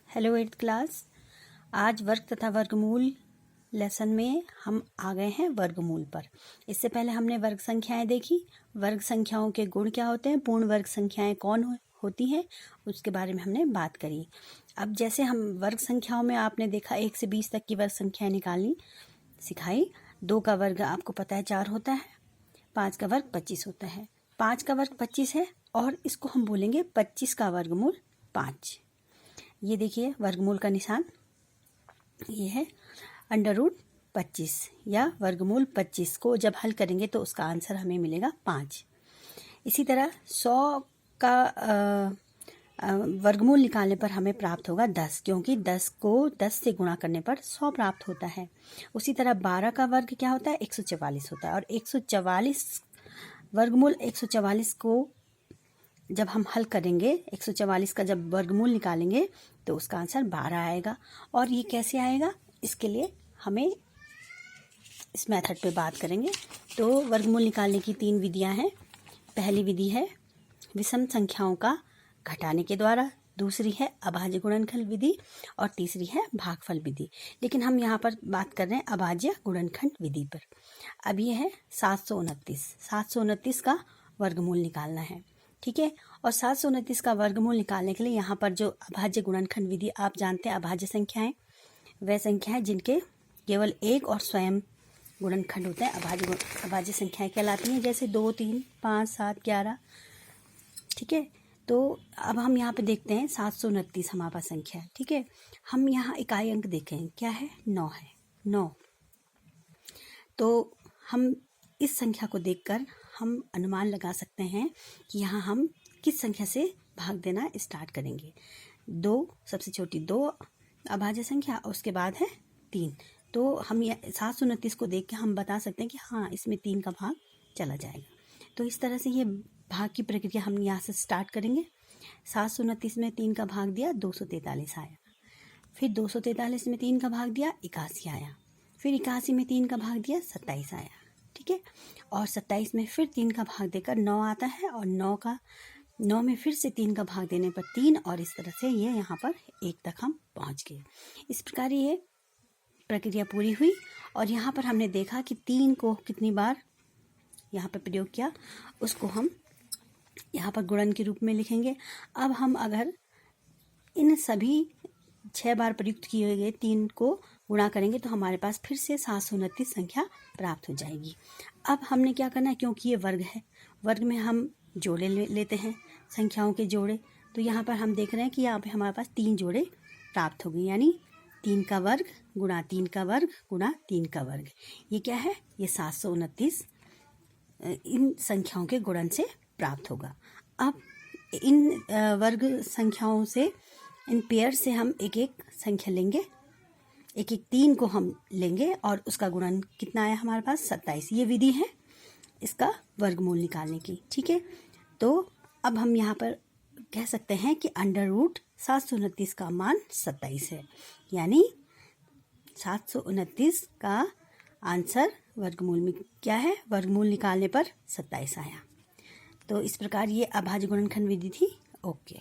Hello 8th class. आज वर्ग तथा वर्गमूल लेसन में हम आ गए हैं वर्गमूल पर। इससे पहले हमने वर्ग संख्याएं देखी, वर्ग संख्याओं के गुण क्या होते हैं, पूर्ण वर्ग संख्याएं कौन होती हैं, उसके बारे में हमने बात करी। अब जैसे हम वर्ग संख्याओं में आपने देखा 1 से 20 तक की वर्ग संख्याएं निकालनी सिखाई। 2 का वर्ग आपको पता है 4 होता है, 5 का वर्ग 25 होता है। 5 का वर्ग 25 है और इसको हम बोलेंगे 25 का वर्गमूल 5। ये देखिए वर्गमूल का निशान, ये है √25 या वर्गमूल 25 को जब हल करेंगे तो उसका आंसर हमें मिलेगा 5। इसी तरह 100 का वर्गमूल निकालने पर हमें प्राप्त होगा 10, क्योंकि 10 को 10 से गुणा करने पर 100 प्राप्त होता है। उसी तरह 12 का वर्ग क्या होता है, 144 होता है। और 144 वर्गमूल 144 को जब हम हल करेंगे, 144 का जब वर्गमूल निकालेंगे तो उसका आंसर 12 आएगा। और ये कैसे आएगा, इसके लिए हमें इस मेथड पे बात करेंगे। तो वर्गमूल निकालने की 3 विधियां हैं। पहली विधि है विषम संख्याओं का घटाने के द्वारा, दूसरी है अभाज्य गुणनखंड विधि और तीसरी है भागफल विधि। लेकिन हम यहाँ पर बात कर रहे हैं अभाज्य गुणनखंड विधि पर। अब ये है 729 का वर्गमूल निकालना है, ठीक है। और 729 का वर्गमूल निकालने के लिए यहाँ पर जो अभाज्य गुणनखंड विधि, आप जानते हैं अभाज्य संख्याएं वह संख्याएं जिनके केवल एक और स्वयं गुणनखंड होते हैं अभाज्य संख्याएं कहलाती हैं, जैसे 2, 3, 5, 7, 11, ठीक है। तो अब हम यहाँ पे देखते हैं 729 हमारे पास संख्या है, ठीक है। हम यहाँ इकाई अंक देखें, क्या है, 9 है, 9। तो हम इस संख्या को देखकर हम अनुमान लगा सकते हैं कि यहाँ हम किस संख्या से भाग देना स्टार्ट करेंगे। 2 सबसे छोटी 2 अभाज्य संख्या और उसके बाद है 3। तो हम 729 को देख के हम बता सकते हैं कि हाँ, इसमें 3 का भाग चला जाएगा। तो इस तरह से ये भाग की प्रक्रिया हम यहाँ से स्टार्ट करेंगे। 729 में 3 का भाग दिया, 243 आया। फिर 243 में 3 का भाग दिया, 81 आया। फिर 81 में 3 का भाग दिया, 27 आया, ठीक है। और 27 में फिर 3 का भाग देकर 9 आता है, और 9 में फिर से 3 का भाग देने पर 3, और इस तरह से ये यहाँ पर 1 तक हम पहुँच गए। इस प्रकार ये प्रक्रिया पूरी हुई। और यहाँ पर हमने देखा कि 3 को कितनी बार यहाँ पर प्रयोग किया, उसको हम यहाँ पर गुणन के रूप में लिखेंगे। अब हम अगर इन सभी 6 बार प्रयुक्त किए गए 3 को गुणा करेंगे तो हमारे पास फिर से 729 संख्या प्राप्त हो जाएगी। अब हमने क्या करना है, क्योंकि ये वर्ग है, वर्ग में हम जोड़े लेते हैं, संख्याओं के जोड़े। तो यहाँ पर हम देख रहे हैं कि यहाँ पे हमारे पास 3 जोड़े प्राप्त हो गए, यानी 3 का वर्ग गुणा 3 का वर्ग गुणा 3 का वर्ग। ये क्या है, ये 729 इन संख्याओं के गुणन से प्राप्त होगा। अब इन वर्ग संख्याओं से, इन पेयर से हम एक एक संख्या लेंगे, एक 3 को हम लेंगे और उसका गुणन कितना आया हमारे पास, 27। ये विधि है इसका वर्गमूल निकालने की, ठीक है। तो अब हम यहाँ पर कह सकते हैं कि √729 का मान 27 है, यानी 729 का आंसर वर्गमूल में क्या है, वर्गमूल निकालने पर 27 आया। तो इस प्रकार ये अभाज्य गुणनखंड विधि थी। ओके।